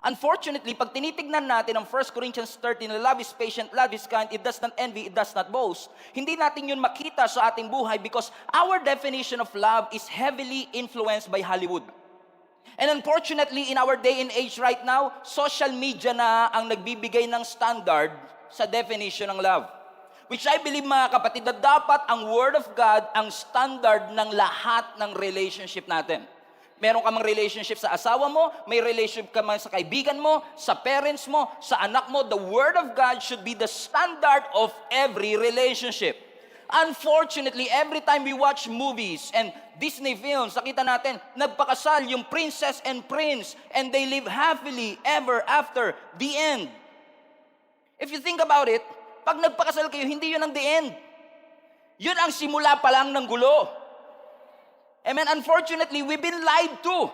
Unfortunately, pag tinitignan natin ang 1 Corinthians 13, na love is patient, love is kind, it does not envy, it does not boast, hindi natin yun makita sa ating buhay because our definition of love is heavily influenced by Hollywood. And unfortunately, in our day and age right now, social media na ang nagbibigay ng standard sa definition ng love. Which I believe, mga kapatid, na dapat ang Word of God ang standard ng lahat ng relationship natin. Meron ka mang relationship sa asawa mo, may relationship ka man sa kaibigan mo, sa parents mo, sa anak mo. The Word of God should be the standard of every relationship. Unfortunately, every time we watch movies and Disney films, nakita natin, nagpakasal yung princess and prince and they live happily ever after the end. If you think about it, pag nagpakasal kayo, hindi yun ang the end. Yun ang simula pa lang ng gulo. Amen. Unfortunately, we've been lied to.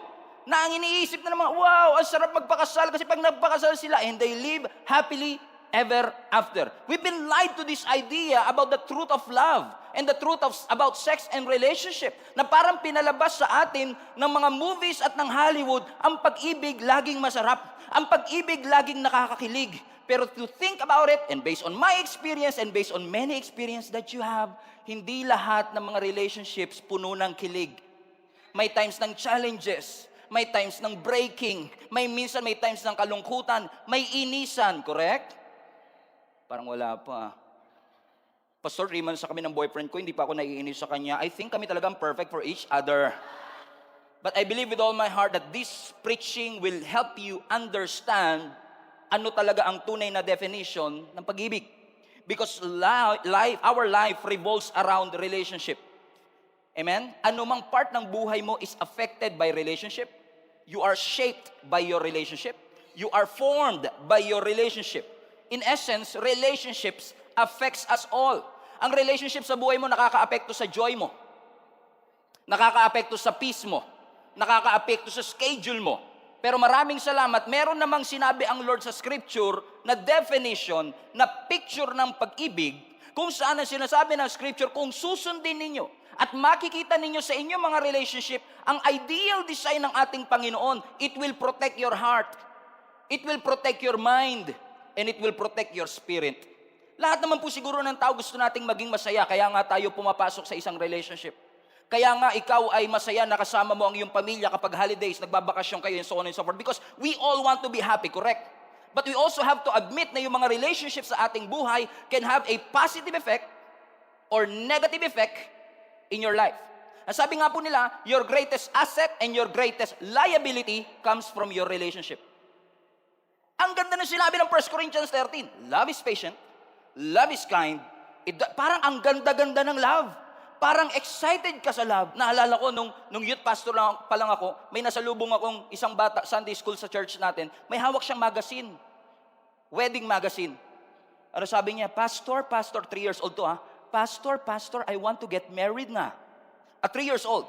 Na ang iniisip na naman, wow, ang sarap magpakasal kasi pag nagpakasal sila and they live happily ever after. We've been lied to this idea about the truth of love and the truth about sex and relationship na parang pinalabas sa atin ng mga movies at ng Hollywood, ang pag-ibig laging masarap. Ang pag-ibig laging nakakakilig. Pero to think about it, and based on my experience and based on many experience that you have, hindi lahat ng mga relationships puno ng kilig. May times ng challenges, may times ng breaking, may times ng kalungkutan, may inisan, correct? Parang wala pa. Pastor, 3 months sa kami ng boyfriend ko, hindi pa ako naiinis sa kanya. I think kami talagang perfect for each other. But I believe with all my heart that this preaching will help you understand ano talaga ang tunay na definition ng pag-ibig. Because our life revolves around relationship. Amen? Anumang part ng buhay mo is affected by relationship. You are shaped by your relationship. You are formed by your relationship. In essence, relationships affects us all. Ang relationship sa buhay mo nakakaapekto sa joy mo. Nakakaapekto sa peace mo. Nakakaapekto sa schedule mo. Pero maraming salamat, meron namang sinabi ang Lord sa Scripture na definition, na picture ng pag-ibig, kung saan ang sinasabi ng Scripture, kung susundin ninyo at makikita ninyo sa inyong mga relationship, ang ideal design ng ating Panginoon, it will protect your heart, it will protect your mind, and it will protect your spirit. Lahat naman po siguro ng tao gusto nating maging masaya, kaya nga tayo pumapasok sa isang relationship. Kaya nga ikaw ay masaya na kasama mo ang iyong pamilya kapag holidays, nagbabakasyon kayo and so on and so forth. Because we all want to be happy, correct? But we also have to admit na yung mga relationships sa ating buhay can have a positive effect or negative effect in your life. Ang sabi nga po nila, your greatest asset and your greatest liability comes from your relationship. Ang ganda ng sinabi ng 1 Corinthians 13. Love is patient, love is kind. Parang ang ganda-ganda ng love. Parang excited ka sa love. Naalala ko, nung youth pastor pa lang ako, may nasalubong akong isang bata, Sunday school sa church natin, may hawak siyang magazine. Wedding magazine. Ano sabi niya? Pastor, 3 years old to ha. Pastor, I want to get married na. At 3 years old.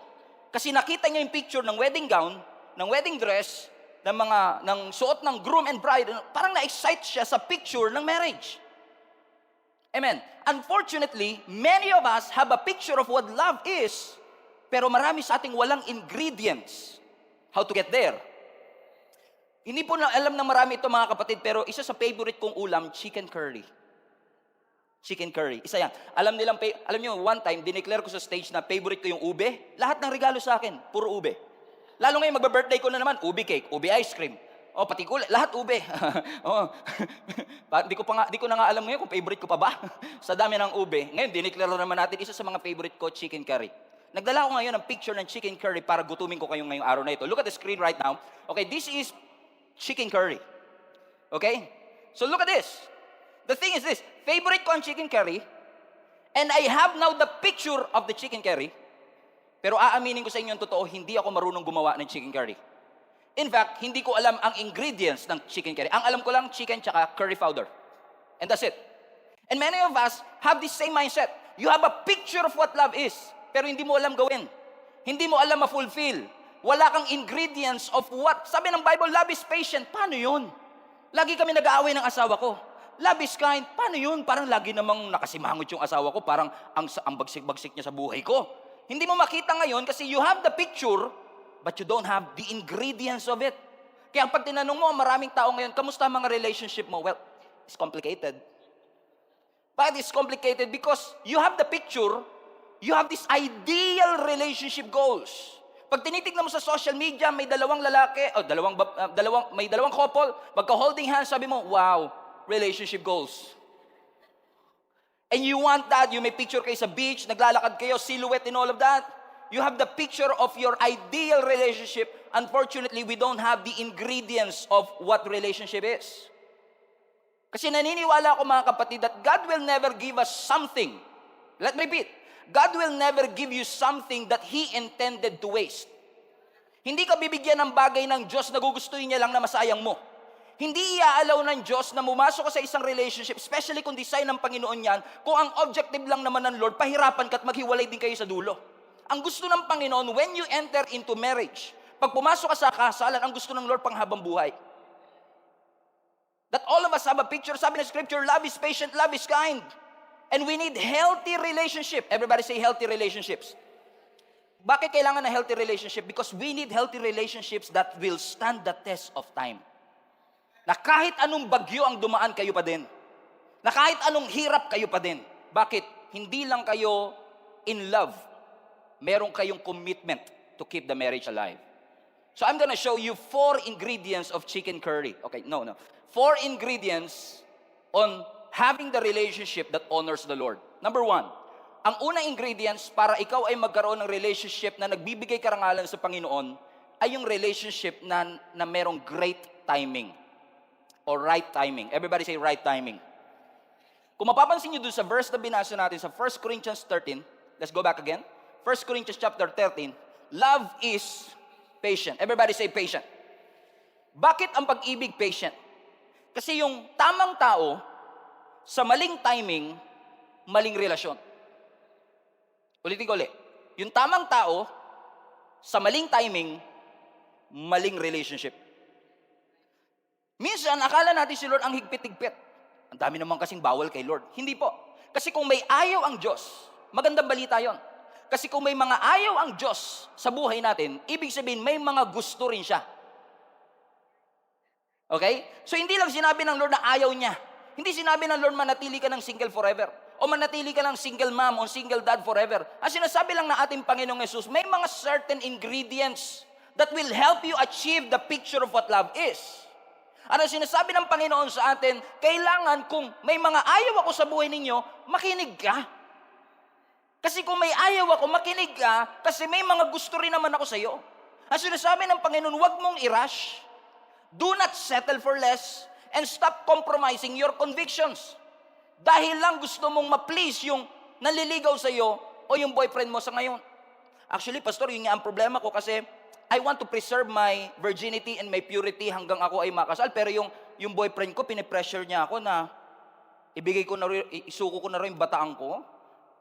Kasi nakita niya yung picture ng wedding gown, ng wedding dress, ng suot ng groom and bride. Parang na-excite siya sa picture ng marriage. Amen. Unfortunately, many of us have a picture of what love is, pero marami sa ating walang ingredients how to get there. Hindi po na alam ng marami ito, mga kapatid, pero isa sa favorite kong ulam, chicken curry. Chicken curry. Isa yan. Alam niyo, one time, dineclare ko sa stage na favorite ko yung ube. Lahat ng regalo sa akin, puro ube. Lalo ngayon, magba-birthday ko na naman, ube cake, ube ice cream. Oh, pati kulay, lahat ube. Oh. Di ko na nga alam ngayon kung favorite ko pa ba. Sa dami ng ube. Ngayon, dineclare naman natin, isa sa mga favorite ko, chicken curry. Nagdala ko ngayon ng picture ng chicken curry para gutumin ko kayong ngayong araw na ito. Look at the screen right now. Okay, this is chicken curry. Okay? So look at this. The thing is this, favorite ko ang chicken curry, and I have now the picture of the chicken curry, pero aaminin ko sa inyo ang totoo, hindi ako marunong gumawa ng chicken curry. In fact, hindi ko alam ang ingredients ng chicken curry. Ang alam ko lang, chicken tsaka curry powder. And that's it. And many of us have this same mindset. You have a picture of what love is, pero hindi mo alam gawin. Hindi mo alam ma-fulfill. Wala kang ingredients of what. Sabi ng Bible, love is patient. Paano yun? Lagi kami nag-aaway ng asawa ko. Love is kind. Paano yun? Parang lagi namang nakasimangot yung asawa ko. Parang ang bagsik-bagsik niya sa buhay ko. Hindi mo makita ngayon kasi you have the picture, but you don't have the ingredients of it. Kaya pag tinanong mo, maraming tao ngayon, kamusta ang mga relationship mo? Well, it's complicated. But it's complicated because you have the picture, you have this ideal relationship goals. Pag tinitignan mo sa social media, may dalawang lalaki, may dalawang couple, magka-holding hands, sabi mo, wow, relationship goals. And you want that, you may picture kayo sa beach, naglalakad kayo, silhouette and all of that. You have the picture of your ideal relationship. Unfortunately, we don't have the ingredients of what relationship is. Kasi naniniwala ako mga kapatid that God will never give us something. Let me repeat. God will never give you something that He intended to waste. Hindi ka bibigyan ng bagay ng Diyos na gugustuhin niya lang na masayang mo. Hindi iaalaw ng Diyos na mumasok ka sa isang relationship, especially kung design ng Panginoon yan, kung ang objective lang naman ng Lord, pahirapan ka at maghiwalay din kayo sa dulo. Ang gusto ng Panginoon, when you enter into marriage, pag pumasok ka sa kasalan, ang gusto ng Lord panghabang buhay. That all of us have a picture. Sabi ng Scripture, love is patient, love is kind. And we need healthy relationship. Everybody say healthy relationships. Bakit kailangan ng healthy relationship? Because we need healthy relationships that will stand the test of time. Na kahit anong bagyo ang dumaan, kayo pa din. Na kahit anong hirap, kayo pa din. Bakit? Hindi lang kayo in love. Meron kayong commitment to keep the marriage alive. So I'm gonna show you 4 ingredients of chicken curry. Okay, no. 4 ingredients on having the relationship that honors the Lord. Number 1, ang unang ingredients para ikaw ay magkaroon ng relationship na nagbibigay karangalan sa Panginoon ay yung relationship na merong great timing or right timing. Everybody say right timing. Kung mapapansin nyo dun sa verse na binasa natin sa 1 Corinthians 13, let's go back again. 1 Corinthians chapter 13, love is patient. Everybody say patient. Bakit ang pag-ibig patient? Kasi yung tamang tao, sa maling timing, maling relasyon. Ulitin ko ulit. Yung tamang tao, sa maling timing, maling relationship. Minsan, akala natin si Lord ang higpit-higpit. Ang dami naman kasing bawal kay Lord. Hindi po. Kasi kung may ayaw ang Diyos, magandang balita yon. Kasi kung may mga ayaw ang Diyos sa buhay natin, ibig sabihin may mga gusto rin siya. Okay? So hindi lang sinabi ng Lord na ayaw niya. Hindi sinabi ng Lord manatili ka ng single forever. O manatili ka ng single mom o single dad forever. Ang sinasabi lang ng ating Panginoong Yesus, may mga certain ingredients that will help you achieve the picture of what love is. Ano sinasabi ng Panginoon sa atin, kailangan kung may mga ayaw ako sa buhay ninyo, makinig ka. Kasi kung may ayaw ako, makinig ka, kasi may mga gusto rin naman ako sa iyo. Ang sinasabi ng Panginoon, huwag mong i-rush. Do not settle for less and stop compromising your convictions. Dahil lang gusto mong ma-please yung naliligaw sa iyo o yung boyfriend mo sa ngayon. Actually, Pastor, yun nga ang problema ko kasi I want to preserve my virginity and my purity hanggang ako ay makasal. Pero yung boyfriend ko, pinipressure niya ako na isuko ko na rin yung bataan ko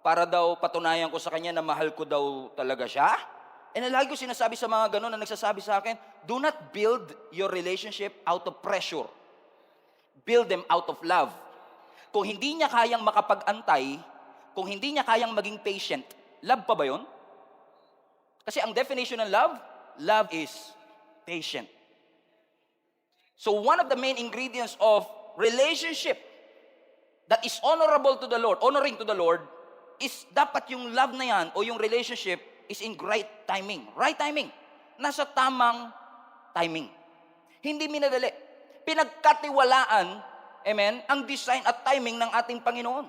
para daw patunayan ko sa kanya na mahal ko daw talaga siya. And lagi ko sinasabi sa mga ganun na nagsasabi sa akin, do not build your relationship out of pressure. Build them out of love. Kung hindi niya kayang makapag-antay, kung hindi niya kayang maging patient, love pa ba yun? Kasi ang definition ng love, love is patient. So one of the main ingredients of relationship that is honorable to the Lord, honoring to the Lord, is dapat yung love na yan o yung relationship is in right timing. Right timing. Nasa tamang timing. Hindi minadali. Pinagkatiwalaan, amen, ang design at timing ng ating Panginoon.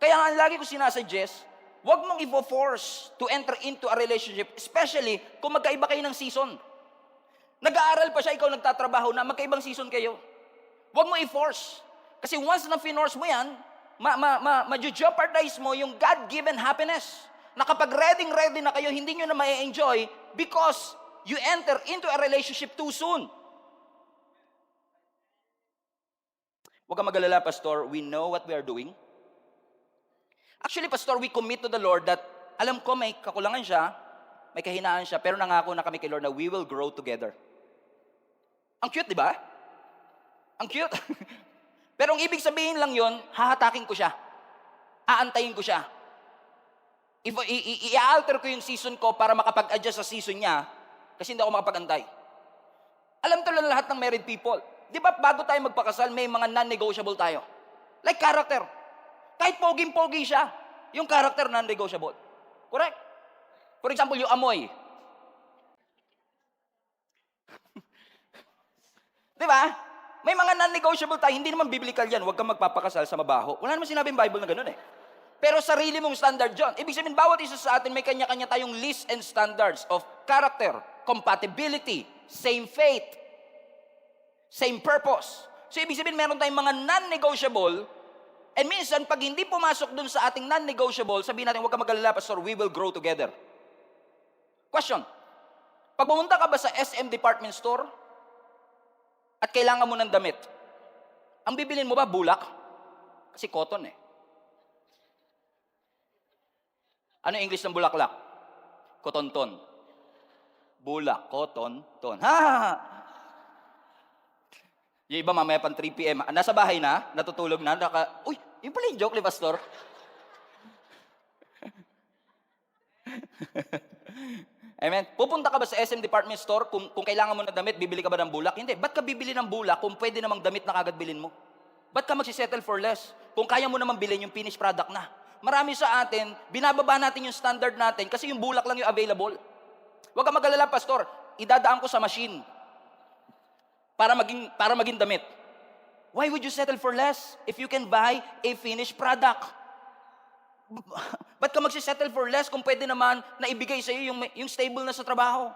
Kaya nga lagi ko sinasuggest, huwag mong i-force to enter into a relationship, especially kung magkaiba kayo ng season. Nag-aaral pa siya, ikaw nagtatrabaho na, magkaibang season kayo. Huwag mo i-force. Kasi once na finorce mo yan, ma-jeopardize mo yung God-given happiness. Na kapag ready na kayo, hindi nyo na ma-enjoy because you enter into a relationship too soon. Huwag kang mag-alala, Pastor. We know what we are doing. Actually, Pastor, we commit to the Lord that alam ko may kakulangan siya, may kahinaan siya, pero nangako na kami kay Lord na we will grow together. Ang cute, di ba? Ang cute. Pero ang ibig sabihin lang yon, hahatakin ko siya. Aantayin ko siya. I-alter ko yung season ko para makapag-adjust sa season niya kasi hindi ako makapag-antay. Alam to lang lahat ng married people. Di ba bago tayo magpakasal, may mga non-negotiable tayo? Like character. Kahit poging-pogi siya, yung character non-negotiable. Correct? For example, yung amoy. Di ba? May mga non-negotiable tayo, hindi naman biblical yan. Huwag kang magpapakasal sa mabaho. Wala naman sinabing Bible na ganun eh. Pero sarili mong standard yun. Ibig sabihin, bawat isa sa atin may kanya-kanya tayong list and standards of character, compatibility, same faith, same purpose. So ibig sabihin, meron tayong mga non-negotiable, and minsan, pag hindi pumasok dun sa ating non-negotiable, sabihin natin, huwag ka mag-alala, Pastor, we will grow together. Question. Pag pumunta ka ba sa SM department store, at kailangan mo ng damit, ang bibilin mo ba bulak? Kasi cotton eh. Ano yung English ng bulaklak? Kotonton. Bulak, cotton, ton. Ha! Yung iba mamaya pang 3 p.m. Nasa bahay na, natutulog na, uy, yun pala yung joke ni Pastor. Amen? Pupunta ka ba sa SM department store, kung kailangan mo ng damit, bibili ka ba ng bulak? Hindi. Ba't ka bibili ng bulak kung pwede namang damit na kagad bilhin mo? Ba't ka magsisettle for less? Kung kaya mo namang bilhin yung finished product na. Marami sa atin, binababa natin yung standard natin kasi yung bulak lang yung available. Huwag ka mag-alala, Pastor. Idadaan ko sa machine para maging damit. Why would you settle for less if you can buy a finished product? Ba't ka magsisettle for less kung pwede naman na ibigay sa iyo yung stable na sa trabaho?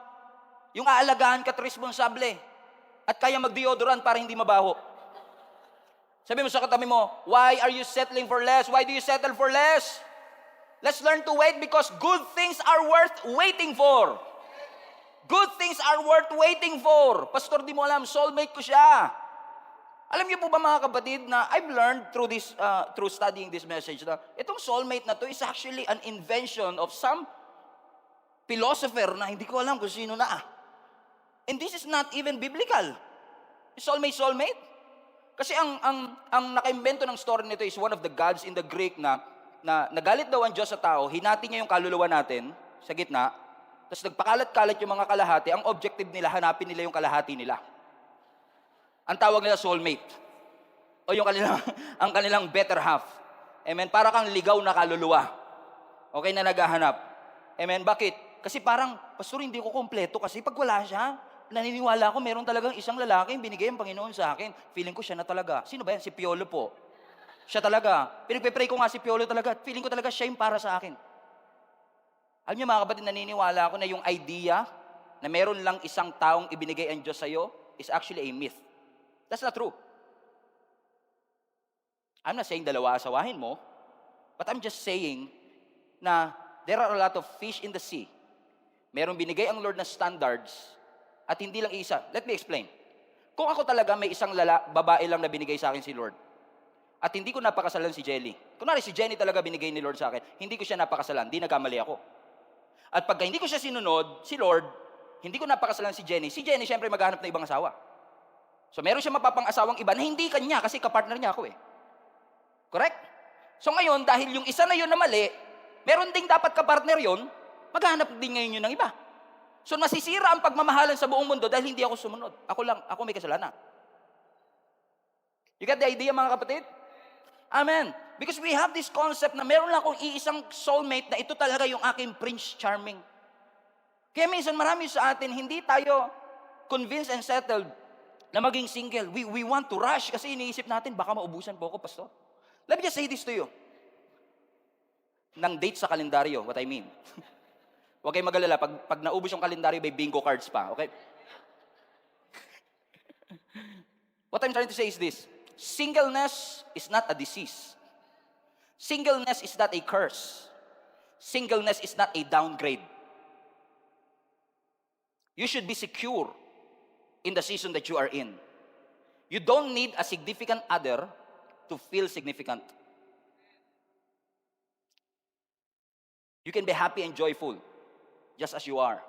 Yung aalagaan ka at responsable. At kaya mag-deodorant para hindi mabaho. Sabi mo sa katabi mo, why are you settling for less? Why do you settle for less? Let's learn to wait because good things are worth waiting for. Good things are worth waiting for. Pastor, di mo alam, soulmate ko siya. Alam niyo po ba mga kapatid na I've learned through studying this message na itong soulmate na to is actually an invention of some philosopher na hindi ko alam kung sino na. And this is not even biblical. Soulmate. Kasi ang nakaimbento ng story nito is one of the gods in the Greek na nagalit daw ang Diyos sa tao, hinati niya yung kaluluwa natin sa gitna, tapos nagpakalat-kalat yung mga kalahati, ang objective nila, hanapin nila yung kalahati nila. Ang tawag nila soulmate. O yung ang kanilang better half. Amen? Para kang ligaw na kaluluwa. Okay na naghahanap. Amen? Bakit? Kasi parang, Pastor, hindi ko kompleto kasi pag wala siya, naniniwala ko meron talagang isang lalaki yung binigay ang Panginoon sa akin. Feeling ko siya na talaga. Sino ba yan? Si Piolo po. Siya talaga. Pinagpe-pray ko nga si Piolo talaga. Feeling ko talaga siya yung para sa akin. Alam niyo mga kapatid, naniniwala ako na yung idea na meron lang isang taong ibinigay ang Diyos sa'yo is actually a myth. That's not true. I'm not saying dalawa asawahin mo, but I'm just saying na there are a lot of fish in the sea. Meron binigay ang Lord na standards at hindi lang isa. Let me explain. Kung ako talaga may isang babae lang na binigay sa akin si Lord, at hindi ko napakasalan si Jelly. Kunwari si Jenny talaga binigay ni Lord sa akin, hindi ko siya napakasalan, hindi nagkamali ako. At pagka hindi ko siya sinunod, si Lord, hindi ko napakasalan si Jenny syempre maghahanap ng ibang asawa. So meron siya mapapang-asawang iba na hindi kanya kasi kapartner niya ako eh. Correct? So ngayon, dahil yung isa na yun na mali, meron ding dapat kapartner yun, maghahanap din ngayon yun ng iba. So masisira ang pagmamahalan sa buong mundo dahil hindi ako sumunod. Ako may kasalanan. You get the idea mga kapatid? Amen. Because we have this concept na meron lang akong iisang soulmate na ito talaga yung aking Prince Charming. Kaya minsan marami sa atin, hindi tayo convinced and settled na maging single. We want to rush kasi iniisip natin, baka maubusan po ako, Pastor. Let me just say this to you. Nang date sa kalendaryo, what I mean. Huwag kayong mag-alala, pag naubos yung kalendaryo, may bingo cards pa, okay? What I'm trying to say is this. Singleness is not a disease. Singleness is not a curse. Singleness is not a downgrade. You should be secure in the season that you are in. You don't need a significant other to feel significant. You can be happy and joyful just as you are.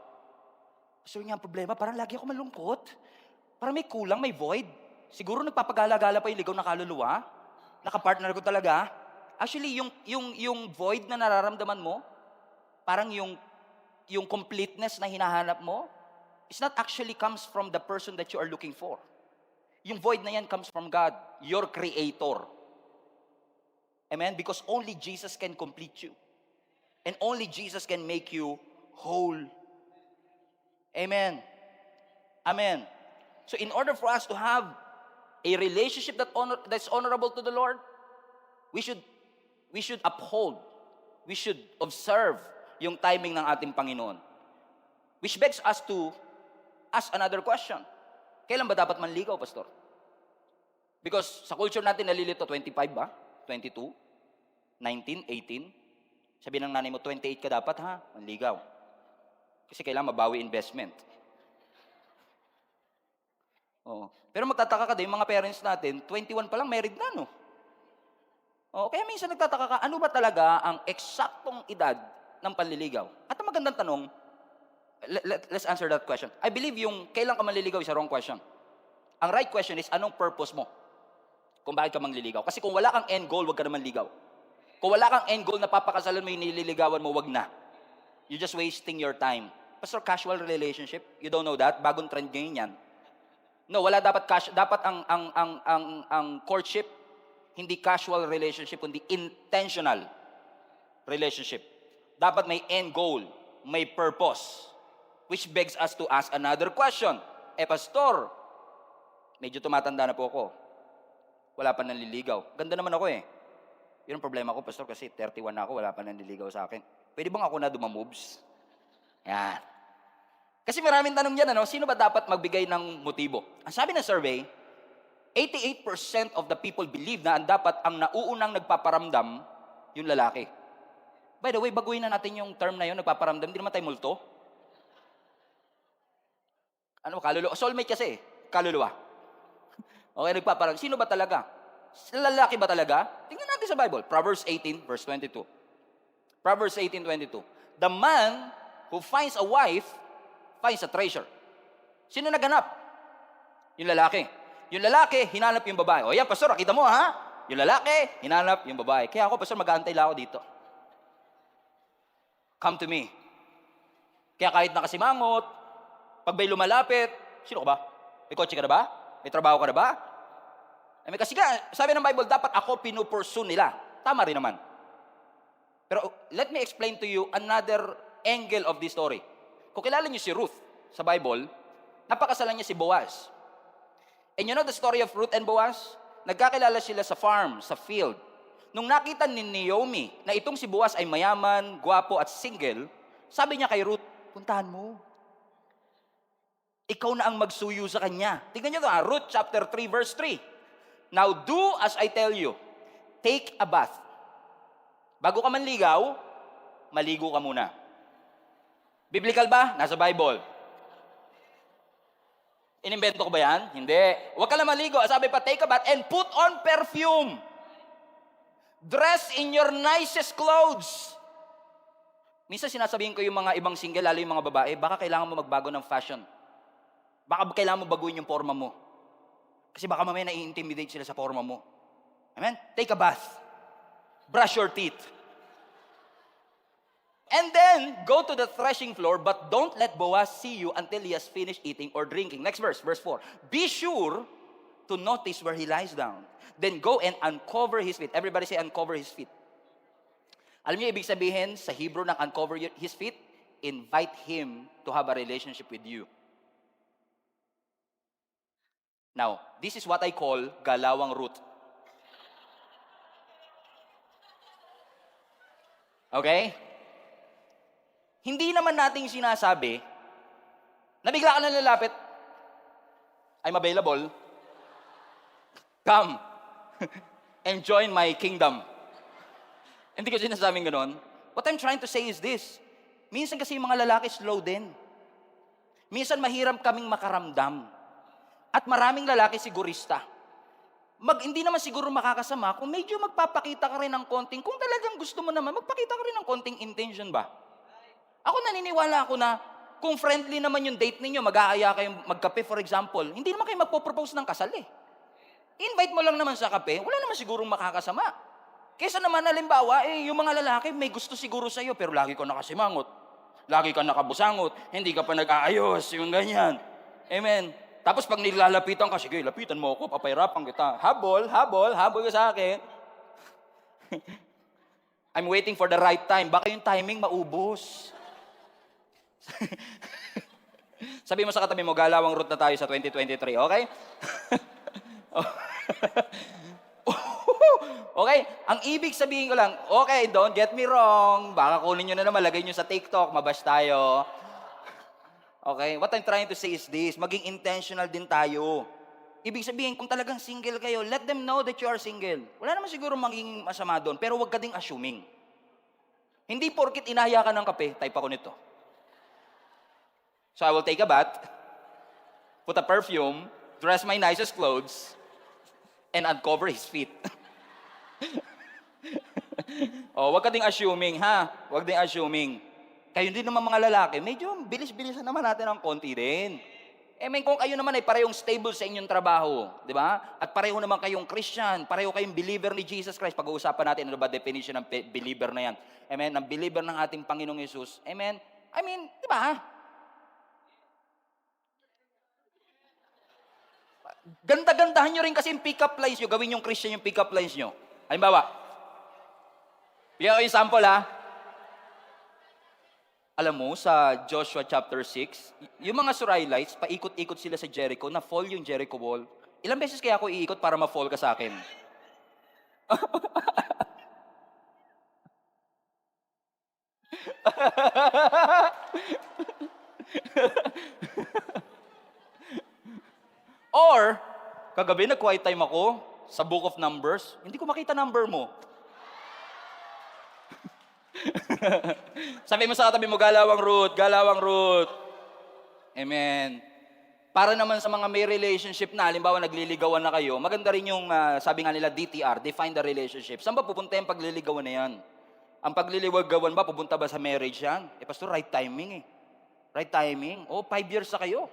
So yung problema, parang lagi ako malungkot. Parang may kulang, may void. Siguro nagpapagala-gala pa yung ligaw na kaluluwa. Nakapartner ko talaga. Actually, yung void na nararamdaman mo, parang yung completeness na hinahanap mo, it's not actually comes from the person that you are looking for. Yung void na yan comes from God, your creator. Amen? Because only Jesus can complete you. And only Jesus can make you whole. Amen. Amen. So in order for us to have a relationship that's honorable to the Lord, we should uphold, we should observe yung timing ng ating Panginoon. Which begs us to ask another question. Kailan ba dapat manligaw, Pastor? Because sa culture natin nalilito, 25 ba? 22? 19? 18? Sabi ng nanay mo, 28 ka dapat ha, manligaw. Kasi kailangan mabawi investment. Oh. Pero magtataka ka din, yung mga parents natin, 21 pa lang married na, no? Oh, kaya minsan nagtataka ka, ano ba talaga ang eksaktong edad ng panliligaw? At ang magandang tanong, let's answer that question. I believe yung kailan ka manliligaw is a wrong question. Ang right question is, anong purpose mo? Kung bakit ka manliligaw. Kasi kung wala kang end goal, wag ka naman ligaw. Kung wala kang end goal na papakasalan mo yung nililigawan mo, wag na. You're just wasting your time. Pastor, casual relationship? You don't know that? Bagong trend ngayon yan. No, wala dapat dapat ang courtship hindi casual relationship kundi intentional relationship. Dapat may end goal, may purpose. Which begs us to ask another question. Pastor, medyo tumatanda na po ako. Wala pa nanliligaw. Ganda naman ako eh. Yun ang problema ko, Pastor, kasi 31 na ako, wala pa nanliligaw sa akin. Pwede bang ako na dumamoves? Yan. Kasi maraming tanong yan, ano? Sino ba dapat magbigay ng motibo? Ang sabi ng survey, 88% of the people believe na ang nauunang nagpaparamdam, yung lalaki. By the way, baguhin na natin yung term na yun, nagpaparamdam. Hindi naman tayo multo. Ano, kaluluwa? Soulmate kasi, kaluluwa. Okay, nagpaparamdam. Sino ba talaga? Lalaki ba talaga? Tingnan natin sa Bible. Proverbs 18, verse 22. Proverbs 18:22. The man who finds a wife finds a treasure. Sino naganap? Yung lalaki. Yung lalaki, hinanap yung babae. O yan, Pastor, kita mo ha? Yung lalaki, hinanap yung babae. Kaya ako, Pastor, mag-aantay lang ako dito. Come to me. Kaya kahit nakasimangot, pag may lumalapit, sino ka ba? May kotse ka na ba? May trabaho ka na ba? Kasi sabi ng Bible, dapat ako pinupursue nila. Tama rin naman. Pero let me explain to you another angle of this story. Kung kilala niyo si Ruth sa Bible, napakasalan niya si Boaz. And you know the story of Ruth and Boaz? Nagkakilala sila sa farm, sa field. Nung nakita ni Naomi na itong si Boaz ay mayaman, gwapo at single, sabi niya kay Ruth, puntahan mo. Ikaw na ang magsuyo sa kanya. Tingnan niyo ito, Ruth chapter 3 verse 3. Now do as I tell you. Take a bath. Bago ka manligaw, maligo ka muna. Biblical ba? Nasa Bible. Inimbento ko ba yan? Hindi. Huwag ka lang maligo. Sabi pa, take a bath and put on perfume. Dress in your nicest clothes. Minsan sinasabihin ko yung mga ibang single, lalo yung mga babae, baka kailangan mo magbago ng fashion. Baka kailangan mo baguhin yung forma mo. Kasi baka mamaya nai-intimidate sila sa forma mo. Amen? Take a bath. Brush your teeth. And then, go to the threshing floor, but don't let Boaz see you until he has finished eating or drinking. Next verse, verse 4. Be sure to notice where he lies down. Then go and uncover his feet. Everybody say, uncover his feet. Alam niyo ibig sabihin sa Hebrew ng uncover his feet? Invite him to have a relationship with you. Now, this is what I call galawang root. Okay? Hindi naman nating sinasabi na bigla ka na lalapit, I'm available. Come and join my kingdom. Hindi ko sinasabing gano'n. What I'm trying to say is this. Minsan kasi yung mga lalaki slow din. Minsan mahirap kaming makaramdam. At maraming lalaki sigurista. Hindi naman siguro makakasama kung medyo magpapakita ka rin ng konting, kung talagang gusto mo naman, magpakita ka rin ng konting intention ba? Ako naniniwala ako na kung friendly naman yung date ninyo, mag-aaya kayong magkape for example, hindi naman kayo magpo-propose ng kasal eh. Invite mo lang naman sa kape, wala naman sigurong makakasama. Kesa naman halimbawa, yung mga lalaki may gusto siguro sa'yo pero lagi ko nakasimangot. Lagi ka nakabusangot, hindi ka pa nag-aayos, yung ganyan. Amen. Tapos pag nilalapitan ka, sige, lapitan mo ako, papahirapan kita. Habol, habol, habol ka sa akin. I'm waiting for the right time. Baka yung timing maubos. Sabi mo sa katabi mo, galawang route na tayo sa 2023, okay? Okay? Ang ibig sabihin ko lang, okay, don't get me wrong. Baka kunin nyo na naman, lagay nyo sa TikTok, mabash tayo. Okay? What I'm trying to say is this, maging intentional din tayo. Ibig sabihin, kung talagang single kayo, let them know that you are single. Wala naman siguro maging masama doon, pero huwag ka ding assuming. Hindi porkit inaya ka ng kape, type ako nito. So I will take a bath, put a perfume, dress my nicest clothes, and uncover his feet. Oh, wag ka ding assuming, ha? Wag ding assuming. Kayo din naman mga lalaki, medyo bilis-bilisan naman natin ang konti din. Kung kayo naman ay parehong stable sa inyong trabaho, di ba? At pareho naman kayong Christian, pareho kayong believer ni Jesus Christ. Pag-uusapan natin ano ba definition ng believer na yan. Amen? Ang believer ng ating Panginoong Yesus. Amen? Di ba? Ganda-gandahan nyo rin kasi yung pick-up lines nyo. Gawin yung Christian yung pick-up lines nyo. Halimbawa, bigyan ko yung sample, ha? Alam mo, sa Joshua chapter 6, yung mga Israelites, paikot-ikot sila sa Jericho, na-fall yung Jericho wall. Ilang beses kaya ako iikot para ma-fall ka sa akin? Or, kagabi nag-quiet time ako sa Book of Numbers, hindi ko makita number mo. Sabi mo sa katabi mo, galawang root, galawang root. Amen. Para naman sa mga may relationship na, halimbawa nagliligawan na kayo, maganda rin yung, sabi nga nila, DTR, define the relationship. Saan ba pupunta yung pagliligawan na yan? Ang pagliligawan ba, pupunta ba sa marriage yan? Pastor, right timing eh. Right timing? 5 years na kayo.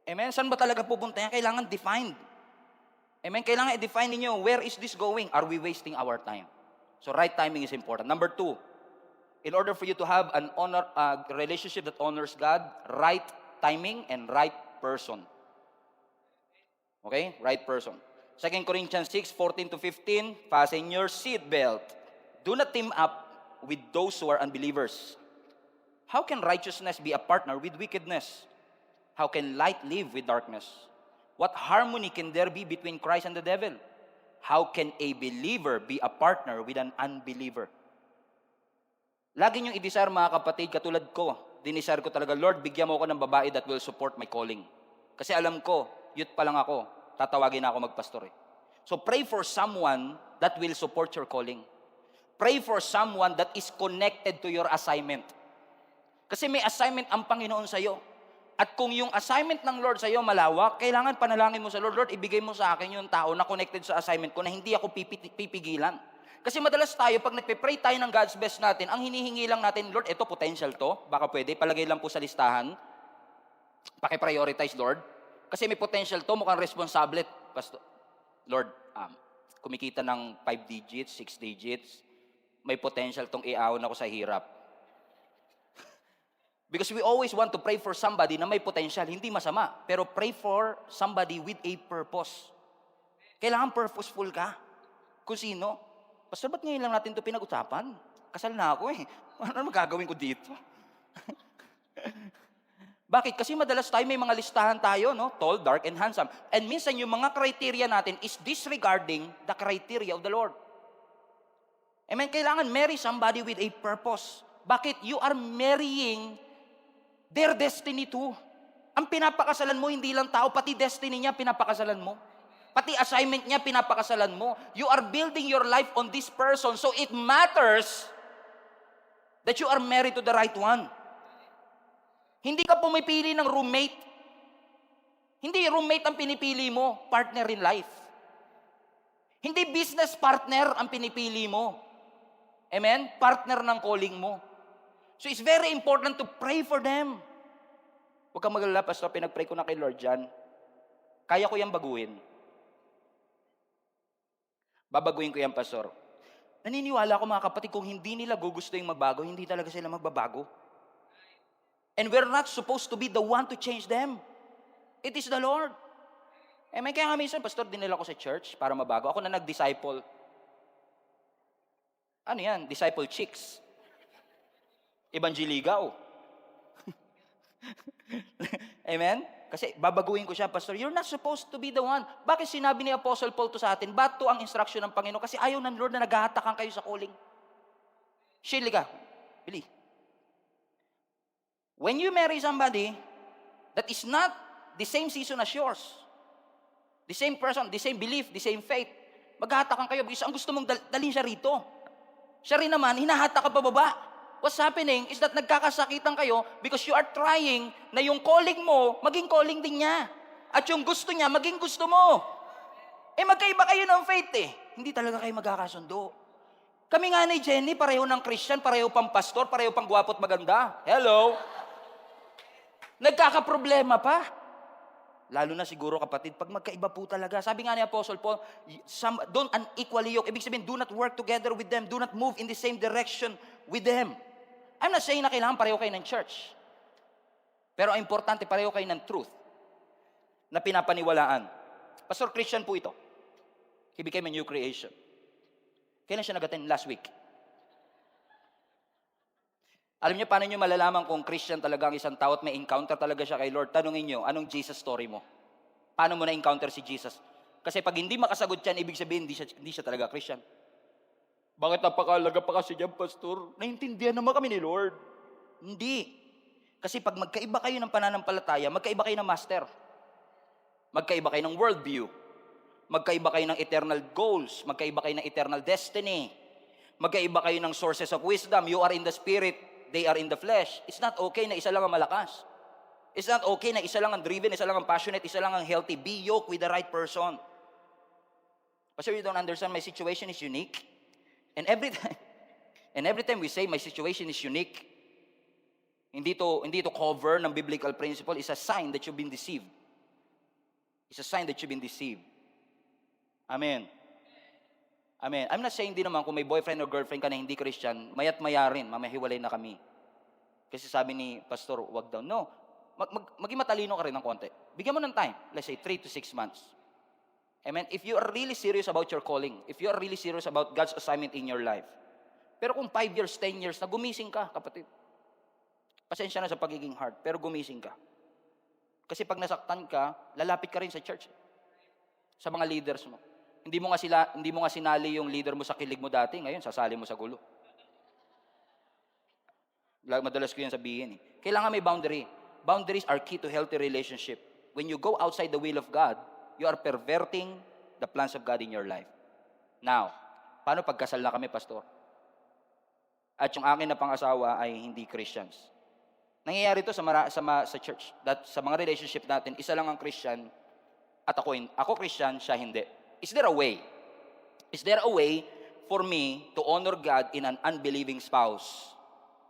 Amen? Saan ba talaga pupunta yan? Kailangan defined. Amen? Kailangan i-define ninyo, where is this going? Are we wasting our time? So right timing is important. Number 2, in order for you to have an relationship that honors God, right timing and right person. Okay? Right person. 2 Corinthians 6:14-15, fasten your seatbelt. Do not team up with those who are unbelievers. How can righteousness be a partner with wickedness? How can light live with darkness? What harmony can there be between Christ and the devil? How can a believer be a partner with an unbeliever? Lagi niyong i-desire, mga kapatid, katulad ko. Dinesire ko talaga, Lord, bigyan mo ako ng babae that will support my calling. Kasi alam ko, youth pa lang ako, tatawagin na ako magpastor eh. So pray for someone that will support your calling. Pray for someone that is connected to your assignment. Kasi may assignment ang Panginoon sa'yo. At kung yung assignment ng Lord sa'yo malawak, kailangan panalangin mo sa Lord, Lord, ibigay mo sa akin yung tao na connected sa assignment ko na hindi ako pipigilan. Kasi madalas tayo, pag nagpe-pray tayo ng God's best natin, ang hinihingi lang natin, Lord, ito potential to, baka pwede, palagay lang po sa listahan. Paki-prioritize, Lord. Kasi may potential to, mukhang responsable. Pastor, Lord, kumikita ng 5 digits, 6 digits, may potential tong iaon ako sa hirap. Because we always want to pray for somebody na may potential, hindi masama. Pero pray for somebody with a purpose. Kailangan purposeful ka. Kung sino. Pastor, ba't ngayon lang natin ito pinag-usapan? Kasal na ako eh. Ano magagawin ko dito? Bakit? Kasi madalas tayo may mga listahan tayo, no? Tall, dark, and handsome. And minsan yung mga criteria natin is disregarding the criteria of the Lord. Amen? Kailangan marry somebody with a purpose. Bakit? You are marrying their destiny too. Ang pinapakasalan mo, hindi lang tao, pati destiny niya pinapakasalan mo. Pati assignment niya pinapakasalan mo. You are building your life on this person. So it matters that you are married to the right one. Hindi ka pumipili ng roommate. Hindi roommate ang pinipili mo, partner in life. Hindi business partner ang pinipili mo. Amen? Partner ng calling mo. So it's very important to pray for them. Huwag kang magalala, Pastor, pinag-pray ko na kay Lord dyan. Kaya ko yung baguhin. Babaguhin ko yan, Pastor. Naniniwala ko, mga kapatid, kung hindi nila gusto yung magbago, hindi talaga sila magbabago. And we're not supposed to be the one to change them. It is the Lord. May kaya nga minsan, Pastor, dinala ko sa church para mabago. Ako na nag-disciple. Ano yan? Disciple chicks. Evangelligaw. Amen? Kasi babaguhin ko siya, Pastor, you're not supposed to be the one. Bakit sinabi ni Apostle Paul to sa atin? Ba't to ang instruction ng Panginoon? Kasi ayaw ng Lord na naghahatakan kayo sa calling. Shirley ka. Bili. When you marry somebody that is not the same season as yours, the same person, the same belief, the same faith, maghahatakan kayo because ang gusto mong dalhin siya rito. Siya rin naman, hinahatak ka pababa. What's happening is that nagkakasakitan kayo because you are trying na yung calling mo, maging calling din niya. At yung gusto niya, maging gusto mo. Magkaiba kayo ng faith Hindi talaga kayo magkakasundo. Kami nga ni Jenny, pareho ng Christian, pareho pang pastor, pareho pang gwapo at maganda. Hello? Nagkakaproblema pa. Lalo na siguro kapatid, pag magkaiba po talaga. Sabi nga ni Apostle Paul, don't unequally yoke. Ibig sabihin, do not work together with them. Do not move in the same direction with them. I'm not saying na kailangan pareho kayo ng church. Pero ang importante, pareho kayo ng truth na pinapaniwalaan. Pastor, Christian po ito. He became a new creation. Kailan siya nag-attend? Last week. Alam niyo, paano niyo malalaman kung Christian talaga ang isang tao at may encounter talaga siya kay Lord? Tanungin niyo, anong Jesus story mo? Paano mo na-encounter si Jesus? Kasi pag hindi makasagot yan, ibig sabihin, hindi siya talaga Christian. Bakit napakalaga pa kasi dyan, Pastor? Naintindihan naman kami ni Lord. Hindi. Kasi pag magkaiba kayo ng pananampalataya, magkaiba kayo ng master. Magkaiba kayo ng worldview. Magkaiba kayo ng eternal goals. Magkaiba kayo ng eternal destiny. Magkaiba kayo ng sources of wisdom. You are in the spirit, they are in the flesh. It's not okay na isa lang ang malakas. It's not okay na isa lang ang driven, isa lang ang passionate, isa lang ang healthy. Be yoked with the right person. Pastor, you don't understand, my situation is unique. And every time we say my situation is unique, hindi to cover ng biblical principle, is a sign that you've been deceived. It's a sign that you've been deceived. Amen. Amen. I'm not saying din naman kung may boyfriend or girlfriend ka na hindi Christian, maya't maya rin, mamahiwalay na kami. Kasi sabi ni Pastor, wag daw. No. Maging matalino ka rin ng konti. Bigyan mo ng time. Let's say 3 to 6 months. Amen. If you are really serious about your calling, if you are really serious about God's assignment in your life, pero kung 5 years, 10 years, na gumising ka, kapatid. Pasensya na sa pagiging hard, pero gumising ka. Kasi pag nasaktan ka, lalapit ka rin sa church. Sa mga leaders mo. Hindi mo nga sinali yung leader mo sa kilig mo dati, ngayon sasali mo sa gulo. Madalas ko yan sabihin Kailangan may boundary. Boundaries are key to healthy relationship. When you go outside the will of God, you are perverting the plans of God in your life. Now, paano pagkasal na kami, Pastor? At yung akin na pang-asawa ay hindi Christians. Nangyayari ito sa church. Sa mga relationship natin, isa lang ang Christian at ako Christian, siya hindi. Is there a way? Is there a way for me to honor God in an unbelieving spouse?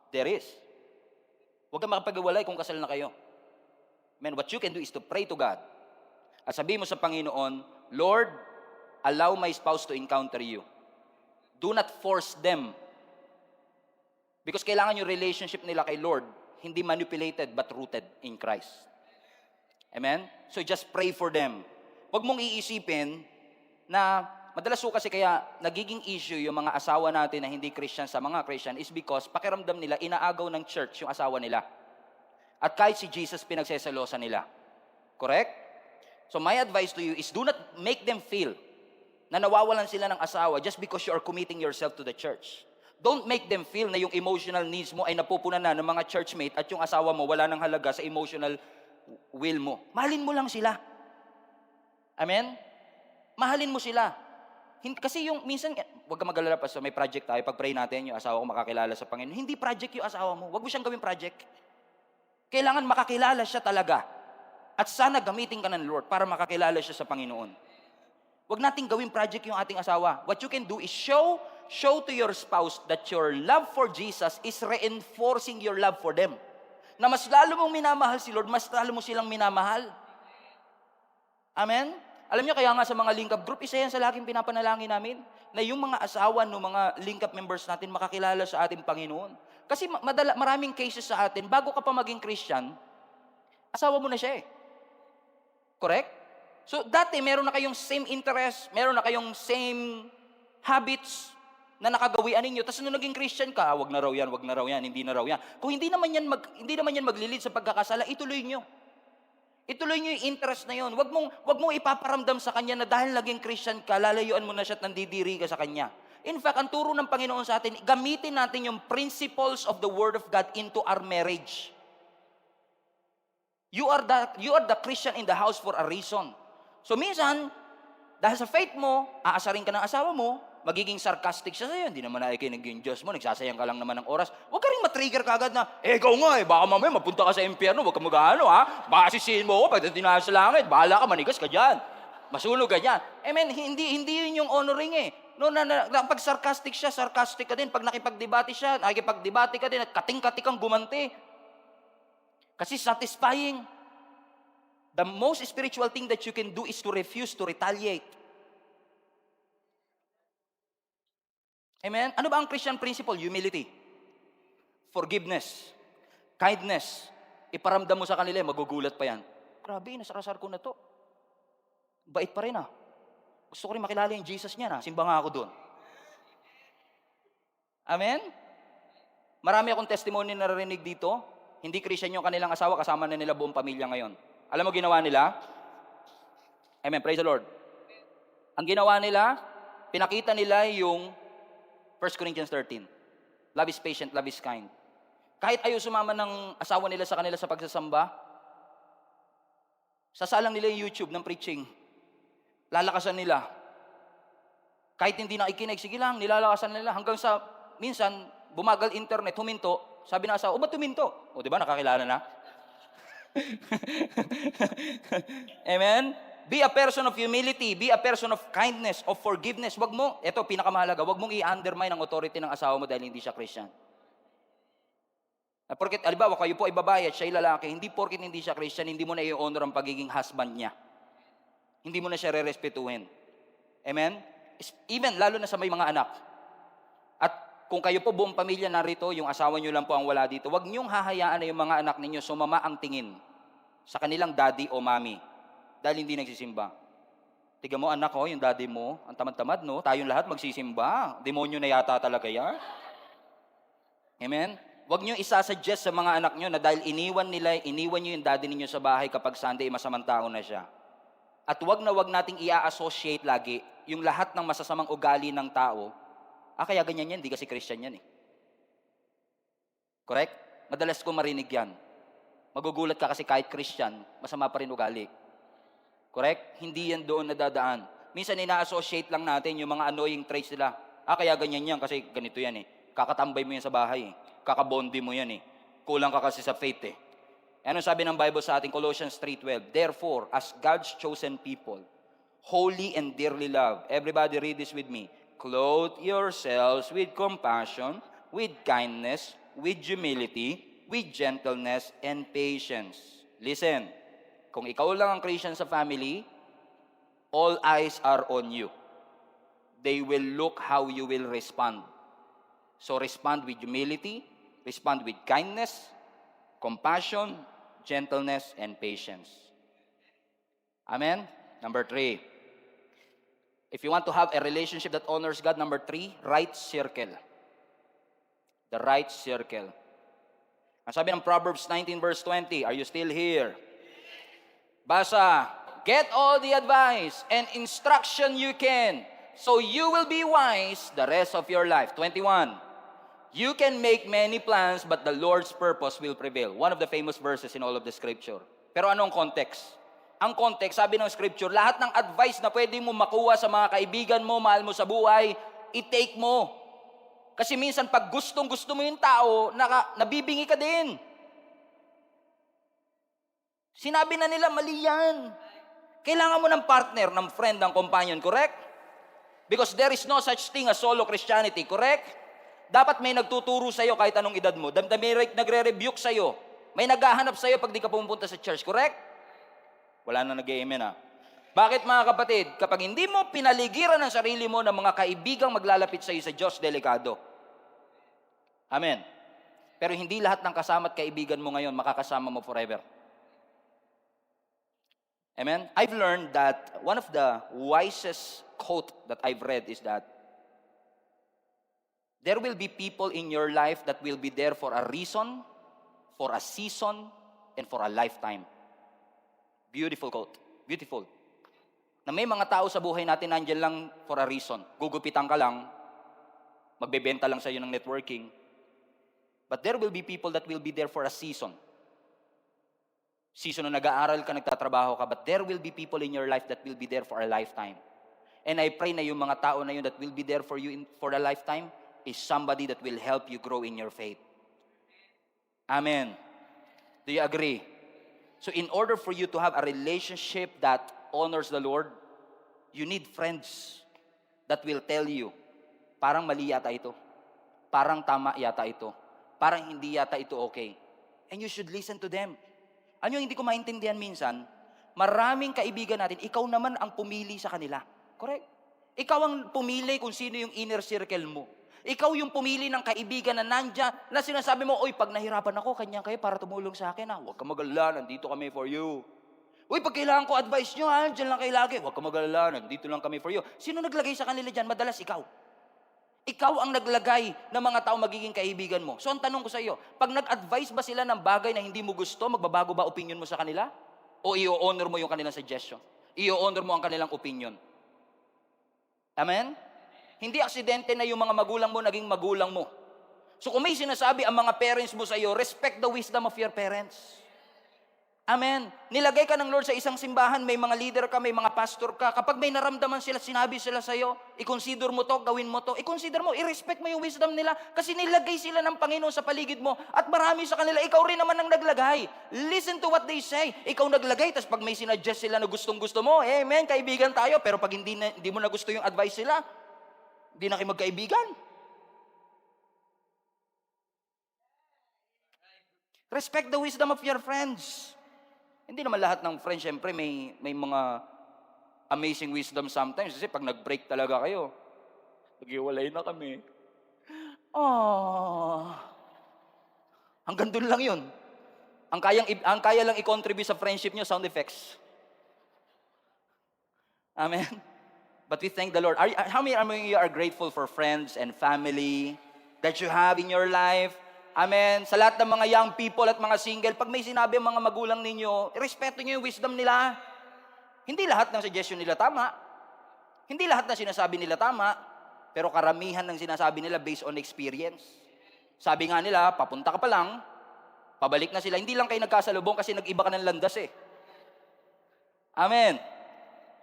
There is. Huwag kang makapag-iwalay kung kasal na kayo. Man, what you can do is to pray to God. At sabihin mo sa Panginoon, Lord, allow my spouse to encounter you. Do not force them. Because kailangan yung relationship nila kay Lord, hindi manipulated but rooted in Christ. Amen? So just pray for them. Huwag mong iisipin na madalas po kasi kaya nagiging issue yung mga asawa natin na hindi Christian sa mga Christian is because pakiramdam nila inaagaw ng church yung asawa nila. At kahit si Jesus pinagsesalosa nila. Correct? So my advice to you is do not make them feel na nawawalan sila ng asawa just because you are committing yourself to the church. Don't make them feel na yung emotional needs mo ay napupunan na ng mga churchmate at yung asawa mo wala nang halaga sa emotional will mo. Mahalin mo lang sila. Amen? Mahalin mo sila. Kasi yung minsan, huwag ka mag-alala pa, so may project tayo, pag-pray natin, yung asawa ko makakilala sa Panginoon. Hindi project yung asawa mo. Huwag mo siyang gawing project. Kailangan makakilala siya talaga. At sana gamitin ka ng Lord para makakilala siya sa Panginoon. Huwag nating gawing project yung ating asawa. What you can do is show to your spouse that your love for Jesus is reinforcing your love for them. Na mas lalo mong minamahal si Lord, mas lalo mo silang minamahal. Amen? Alam niyo, kaya nga sa mga link-up group, isa yan sa laging pinapanalangin namin, na yung mga asawa ng mga link-up members natin makakilala sa ating Panginoon. Kasi maraming cases sa atin, bago ka pa maging Christian, asawa mo na siya eh. Correct? So dati meron na kayong same interest, meron na kayong same habits na nakagawian ninyo. Tapos nung naging Christian ka, wag na raw yan, hindi na raw yan. Kung hindi naman yan maglilid sa pagkakasala, ituloy nyo. Ituloy nyo yung interest na yun. Wag mong ipaparamdam sa kanya na dahil naging Christian ka, lalayuan mo na siya at nandidiri ka sa kanya. In fact, ang turo ng Panginoon sa atin, gamitin natin yung principles of the Word of God into our marriage. You are the Christian in the house for a reason. So minsan, dahil sa faith mo, aasarin ka ng asawa mo, magiging sarcastic siya sa'yo. Hindi naman nakikinig yung Diyos mo, nagsasayang ka lang naman ng oras. Huwag ka rin matrigger kagad na, ikaw nga baka mamaya mapunta ka sa impyerno, huwag ka mag-ano baka sisihin mo ako pagdating na sa langit, bahala ka, manigas ka dyan. Masunog ka dyan. Hindi yun yung honoring eh. No, pag sarcastic siya, sarcastic ka din. Pag nakipagdebate siya, nakipagdebate ka din at kating-katik kang gumanti. Kasi satisfying. The most spiritual thing that you can do is to refuse to retaliate. Amen? Ano ba ang Christian principle? Humility. Forgiveness. Kindness. Iparamdam mo sa kanila, magugulat pa yan. Grabe, nasarasar ko na to. Bait pa rin Gusto ko rin makilala yung Jesus niya Simba nga ako doon. Amen? Marami akong testimony na narinig dito. Hindi Christian yung kanilang asawa, kasama na nila buong pamilya ngayon. Alam mo ginawa nila? Amen, praise the Lord. Ang ginawa nila, pinakita nila yung 1 Corinthians 13. Love is patient, love is kind. Kahit ayaw sumama ng asawa nila sa kanila sa pagsasamba, sasalang nila yung YouTube ng preaching. Lalakasan nila. Kahit hindi nakikinig, sige lang, nilalakasan nila. Hanggang sa, minsan, bumagal internet, huminto. Sabi ng asawa, ba't huminto? O, di ba, nakakilala na? Amen? Be a person of humility. Be a person of kindness, of forgiveness. Wag mo, ito pinakamahalaga, wag mong i-undermine ang authority ng asawa mo dahil hindi siya Christian. Porket, alibawa, kayo po ay babae at siya ay lalaki, hindi porket hindi siya Christian, hindi mo na i-honor ang pagiging husband niya. Hindi mo na siya re-respetuhin. Amen? Even, lalo na sa may mga anak. At kung kayo po buong pamilya narito, yung asawa nyo lang po ang wala dito, wag niyong hahayaan na yung mga anak ninyo sumama ang tingin sa kanilang daddy o mommy dahil hindi nagsisimba. Tiga mo, anak yung daddy mo, ang tamad-tamad, no? Tayong lahat magsisimba. Demonyo na yata talaga yan. Amen? Wag niyo isasuggest sa mga anak niyo na dahil iniwan niyo yung daddy ninyo sa bahay kapag Sunday, masamang tao na siya. At wag nating i-associate lagi yung lahat ng masasamang ugali ng tao. Kaya ganyan yan, di kasi Christian yan eh. Correct? Madalas ko marinig yan. Magugulat ka kasi kahit Christian, masama pa rin ugali. Correct? Hindi yan doon nadadaan. Minsan ina-associate lang natin yung mga annoying traits nila. Kaya ganyan yan kasi ganito yan eh. Kakatambay mo yan sa bahay eh. Kakabondi mo yan eh. Kulang ka kasi sa faith eh. Ano sabi ng Bible sa ating Colossians 3:12? Therefore, as God's chosen people, holy and dearly loved. Everybody read this with me. Clothe yourselves with compassion, with kindness, with humility, with gentleness, and patience. Listen, kung ikaw lang ang Christian sa family, all eyes are on you. They will look how you will respond. So respond with humility, respond with kindness, compassion, gentleness, and patience. Amen? Number 3. If you want to have a relationship that honors God, number 3, right circle. The right circle. Ang sabi ng Proverbs 19 verse 20, are you still here? Basa, get all the advice and instruction you can, so you will be wise the rest of your life. 21. You can make many plans, but the Lord's purpose will prevail. One of the famous verses in all of the scripture. Pero anong context? Ang context, sabi ng scripture, lahat ng advice na pwede mo makuha sa mga kaibigan mo, mahal mo sa buhay, i-take mo. Kasi minsan, pag gustong-gusto mo yung tao, nabibingi ka din. Sinabi na nila, mali yan. Kailangan mo ng partner, ng friend, ng companion, correct? Because there is no such thing as solo Christianity, correct? Dapat may nagtuturo sa'yo kahit anong edad mo. May nagre-rebuke sa'yo. May naghahanap sa'yo pag di ka pumunta sa church, correct? Wala na nag-amen Bakit mga kapatid? Kapag hindi mo pinaligiran ang sarili mo ng mga kaibigang maglalapit sa'yo sa Diyos, delikado. Amen. Pero hindi lahat ng kasama at kaibigan mo ngayon makakasama mo forever. Amen? I've learned that one of the wisest quote that I've read is that there will be people in your life that will be there for a reason, for a season, and for a lifetime. Beautiful quote. Beautiful. Na may mga tao sa buhay natin nandyan lang for a reason. Gugupitan ka lang, magbebenta lang sa'yo ng networking. But there will be people that will be there for a season. Season na nag-aaral ka, nagtatrabaho ka, but there will be people in your life that will be there for a lifetime. And I pray na yung mga tao na yun that will be there for you for a lifetime is somebody that will help you grow in your faith. Amen. Do you agree? So in order for you to have a relationship that honors the Lord, you need friends that will tell you, parang mali yata ito, parang tama yata ito, parang hindi yata ito okay. And you should listen to them. Ano yung hindi ko maintindihan minsan? Maraming kaibigan natin, ikaw naman ang pumili sa kanila. Correct? Ikaw ang pumili kung sino yung inner circle mo. Ikaw yung pumili ng kaibigan na nandyan, na sinasabi mo, oy, pag nahirapan ako, kanya kayo para tumulong sa akin. Huwag ka mag-alala, nandito kami for you. Uy, pag kailangan ko advice nyo, dyan lang kayo lagi. Huwag ka mag-alala, nandito lang kami for you. Sino naglagay sa kanila dyan? Madalas ikaw. Ikaw ang naglagay ng mga tao magiging kaibigan mo. So ang tanong ko sa iyo, pag nag-advise ba sila ng bagay na hindi mo gusto, magbabago ba opinion mo sa kanila? O i-honor mo yung kanilang suggestion? I-honor mo ang kanilang opinion? Amen? Hindi aksidente na yung mga magulang mo naging magulang mo. So kung may sinasabi ang mga parents mo sa iyo, respect the wisdom of your parents. Amen. Nilagay ka ng Lord sa isang simbahan, may mga leader ka, may mga pastor ka. Kapag may naramdaman sila, sinabi sila sa iyo, i-consider mo to, gawin mo to. I-consider mo, i-respect mo yung wisdom nila kasi nilagay sila ng Panginoon sa paligid mo at marami sa kanila, ikaw rin naman ang naglagay. Listen to what they say. Ikaw naglagay, tapos pag may sinuggest sila na gustong-gusto mo, amen, kaibigan tayo. Pero pag hindi mo na gusto yung advice sila, hindi na kayo magkaibigan. Respect the wisdom of your friends. Hindi naman lahat ng friends, syempre, may mga amazing wisdom sometimes. Kasi pag nag-break talaga kayo, nag-iwalay na kami. Oh, hanggang dun lang yun. Ang kaya lang i-contribute sa friendship nyo, sound effects. Amen? But we thank the Lord. How many of you are grateful for friends and family that you have in your life? Amen. Sa lahat ng mga young people at mga single, pag may sinabi ang mga magulang ninyo, respeto nyo yung wisdom nila. Hindi lahat ng suggestion nila tama. Hindi lahat ng sinasabi nila tama. Pero karamihan ng sinasabi nila based on experience. Sabi nga nila, papunta ka pa lang, pabalik na sila. Hindi lang kayo nagkasalubong kasi nag-iba ka ng landas eh. Amen.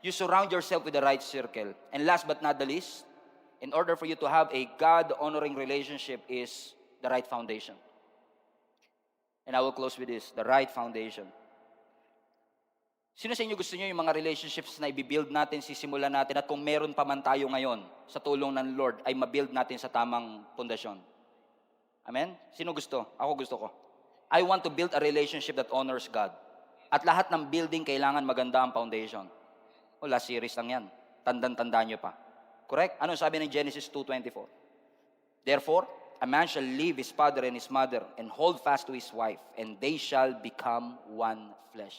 You surround yourself with the right circle. And last but not the least, in order for you to have a God-honoring relationship is the right foundation. And I will close with this, the right foundation. Sino sa inyo gusto niyo yung mga relationships na i-build natin, sisimulan natin, at kung meron pa man tayo ngayon, sa tulong ng Lord, ay ma-build natin sa tamang pundasyon? Amen? Sino gusto? Ako gusto ko. I want to build a relationship that honors God. At lahat ng building, kailangan maganda ang foundation. O, last series lang yan. Tandang-tanda nyo pa. Correct? Ano sabi ng Genesis 2:24? Therefore, a man shall leave his father and his mother and hold fast to his wife, and they shall become one flesh.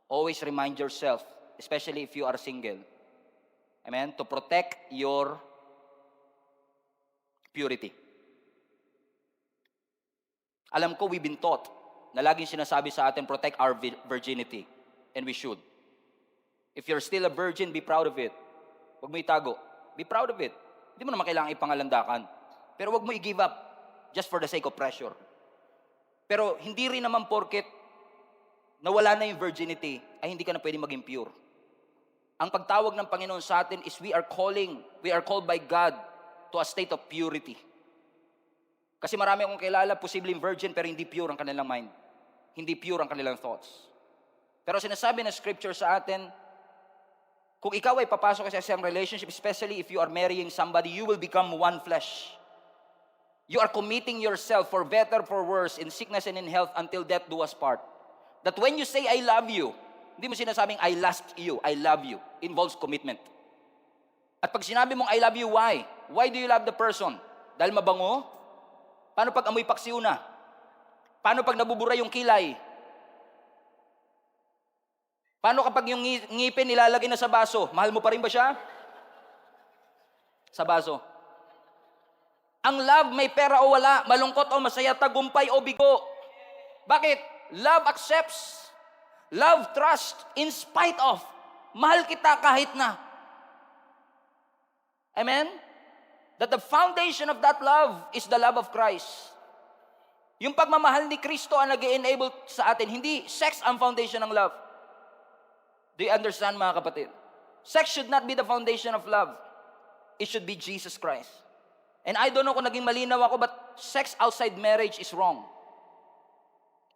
Always remind yourself, especially if you are single, amen, to protect your purity. Alam ko, we've been taught na laging sinasabi sa atin, protect our virginity. And we should. If you're still a virgin, be proud of it. Huwag mo itago. Be proud of it. Hindi mo naman kailangan ipangalandakan. Pero wag mo i-give up just for the sake of pressure. Pero hindi rin naman porket nawala na yung virginity, ay hindi ka na pwede maging pure. Ang pagtawag ng Panginoon sa atin is we are called by God to a state of purity. Kasi marami akong kilala, posibleng virgin, pero hindi pure ang kanilang mind. Hindi pure ang kanilang thoughts. Pero sinasabi ng scripture sa atin, kung ikaw ay papasok sa isang relationship, especially if you are marrying somebody, you will become one flesh. You are committing yourself for better, for worse, in sickness and in health, until death do us part. That when you say, I love you, hindi mo sinasabing, I lust you, I love you. Involves commitment. At pag sinabi mong, I love you, why? Why do you love the person? Dahil mabango? Paano pag amoy paksiw na? Paano pag nabubura yung kilay? Paano kapag yung ngipin nilalagay na sa baso? Mahal mo pa rin ba siya? Sa baso. Ang love may pera o wala, malungkot o masaya, tagumpay o bigo. Bakit? Love accepts. Love trust in spite of. Mahal kita kahit na. Amen? That the foundation of that love is the love of Christ. Yung pagmamahal ni Kristo ang nag-enable sa atin. Hindi sex ang foundation ng love. Do you understand, mga kapatid? Sex should not be the foundation of love. It should be Jesus Christ. And I don't know kung naging malinaw ako, but sex outside marriage is wrong.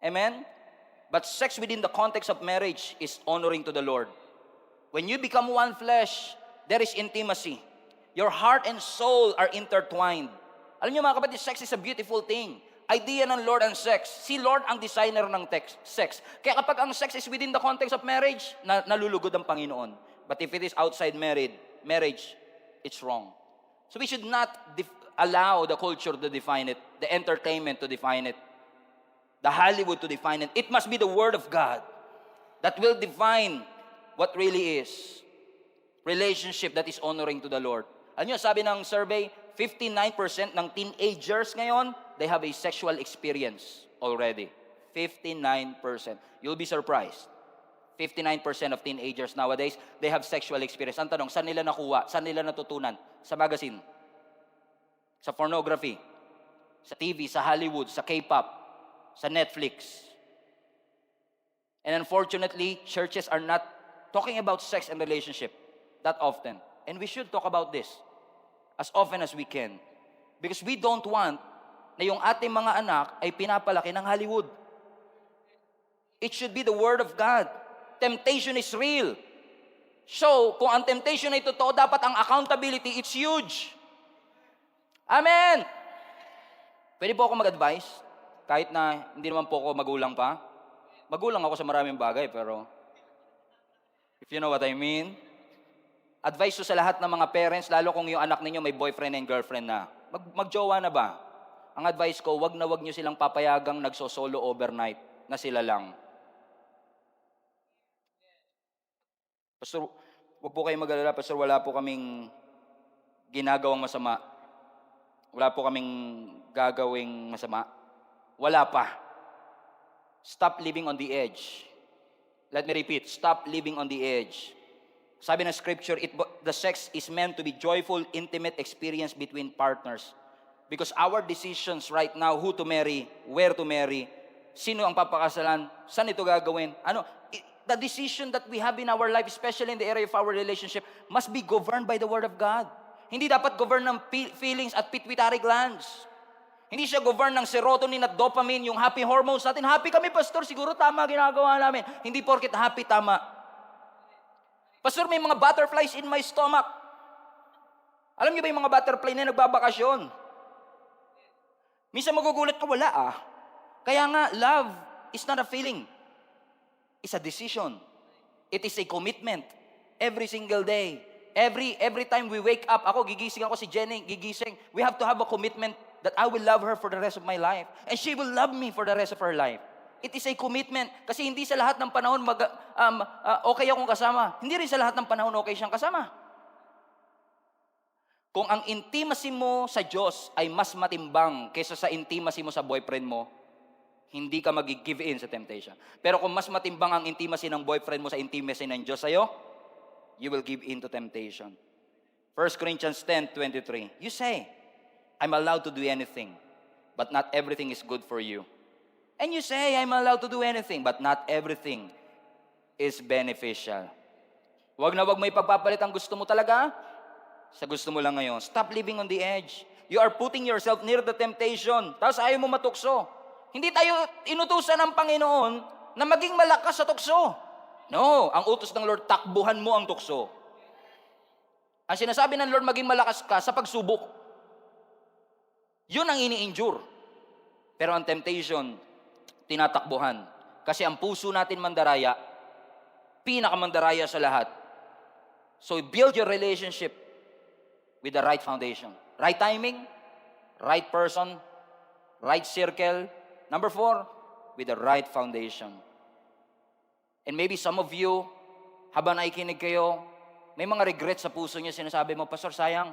Amen? But sex within the context of marriage is honoring to the Lord. When you become one flesh, there is intimacy. Your heart and soul are intertwined. Alam niyo, mga kapatid, sex is a beautiful thing. Idea ng Lord ang sex. Si Lord ang designer ng sex. Kaya kapag ang sex is within the context of marriage, nalulugod ang Panginoon. But if it is outside marriage, it's wrong. So we should not allow the culture to define it, the entertainment to define it, the Hollywood to define it. It must be the Word of God that will define what really is relationship that is honoring to the Lord. Alam niyo, sabi ng survey, 59% ng teenagers ngayon, they have a sexual experience already. 59%. You'll be surprised. 59% of teenagers nowadays, they have sexual experience. Ang tanong, saan nila nakuha? Saan nila natutunan? Sa magazine, sa pornography, sa TV, sa Hollywood, sa K-pop, sa Netflix. And unfortunately, churches are not talking about sex and relationship that often. And we should talk about this as often as we can. Because we don't want na yung ating mga anak ay pinapalaki ng Hollywood. It should be the Word of God. Temptation is real. So, kung ang temptation ay totoo, dapat ang accountability, it's huge. Amen! Pwede po ako mag-advise? Kahit na hindi naman po ako magulang pa. Magulang ako sa maraming bagay, pero if you know what I mean. Advice ko sa lahat ng mga parents, lalo kung yung anak ninyo may boyfriend and girlfriend na. Magjowa na ba? Ang advice ko, wag nyo silang papayagang nagsosolo overnight na sila lang. Pastor, wag po kayong mag-alala, Pastor, wala po kaming ginagawang masama. Wala po kaming gagawing masama. Wala pa. Stop living on the edge. Let me repeat, stop living on the edge. Sabi ng scripture, the sex is meant to be joyful, intimate experience between partners. Because our decisions right now, who to marry, where to marry, sino ang papakasalan, saan ito gagawin, the decision that we have in our life, especially in the area of our relationship, must be governed by the Word of God. Hindi dapat govern ng feelings at pituitary glands. Hindi siya govern ng serotonin at dopamine, yung happy hormones natin. Happy kami, Pastor, siguro tama ginagawa namin. Hindi porket happy, tama. Pastor, may mga butterflies in my stomach. Alam niyo ba yung mga butterfly na nagbabakasyon? Minsan magugulat ka, wala Kaya nga, love is not a feeling. It's a decision. It is a commitment. Every single day. Every time we wake up, ako gigising ako, si Jenny gigising, we have to have a commitment that I will love her for the rest of my life. And she will love me for the rest of her life. It is a commitment. Kasi hindi sa lahat ng panahon okay akong kasama. Hindi rin sa lahat ng panahon okay siyang kasama. Kung ang intimacy mo sa Diyos ay mas matimbang kaysa sa intimacy mo sa boyfriend mo, hindi ka mag-give in sa temptation. Pero kung mas matimbang ang intimacy ng boyfriend mo sa intimacy ng Diyos sa'yo, you will give in to temptation. 1 Corinthians 10:23. You say, I'm allowed to do anything, but not everything is good for you. And you say, I'm allowed to do anything, but not everything is beneficial. Wag na wag mo ipagpapalit ang gusto mo talaga sa gusto mo lang ngayon. Stop living on the edge. You are putting yourself near the temptation. Tapos ayaw mo matukso. Hindi tayo inutusan ng Panginoon na maging malakas sa tukso. No, ang utos ng Lord, takbuhan mo ang tukso. Ang sinasabi ng Lord, maging malakas ka sa pagsubok. Yun ang ini-endure. Pero ang temptation, tinatakbuhan. Kasi ang puso natin mandaraya, pinakamandaraya sa lahat. So build your relationship with the right foundation. Right timing, right person, right circle. Number 4, with the right foundation. And maybe some of you, habang nakikinig kayo, may mga regrets sa puso niyo, sinasabi mo, Pastor, sayang,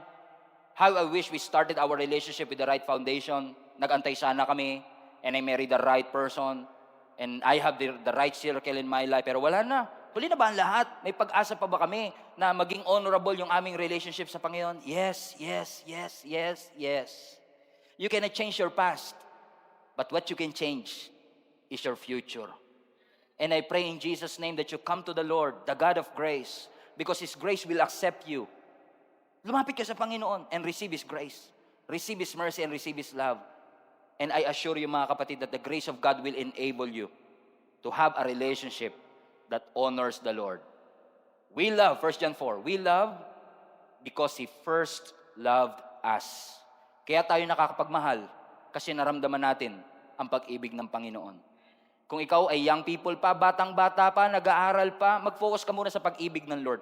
how I wish we started our relationship with the right foundation. Nag-antay sana kami, and I married the right person, and I have the right circle in my life, pero wala na. Huli na ba ang lahat? May pag-asa pa ba kami na maging honorable yung aming relationship sa Panginoon? Yes, yes, yes, yes, yes. You cannot change your past, but what you can change is your future. And I pray in Jesus' name that you come to the Lord, the God of grace, because His grace will accept you. Lumapit ka sa Panginoon and receive His grace. Receive His mercy and receive His love. And I assure you mga kapatid that the grace of God will enable you to have a relationship that honors the Lord. We love, 1 John 4, we love because He first loved us. Kaya tayo nakakapagmahal kasi naramdaman natin ang pag-ibig ng Panginoon. Kung ikaw ay young people pa, batang-bata pa, nag-aaral pa, mag-focus ka muna sa pag-ibig ng Lord.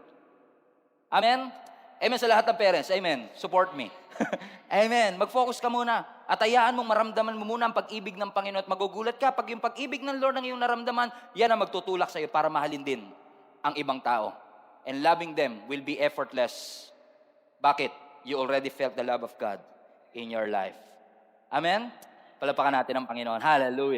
Amen? Amen sa lahat ng parents. Amen. Support me. Amen. Mag-focus ka muna. At hayaan mong maramdaman mo muna ang pag-ibig ng Panginoon at magugulat ka pag yung pag-ibig ng Lord ang iyong naramdaman, yan ang magtutulak sa iyo para mahalin din ang ibang tao. And loving them will be effortless. Bakit? You already felt the love of God in your life. Amen? Palapakan natin ang Panginoon. Hallelujah.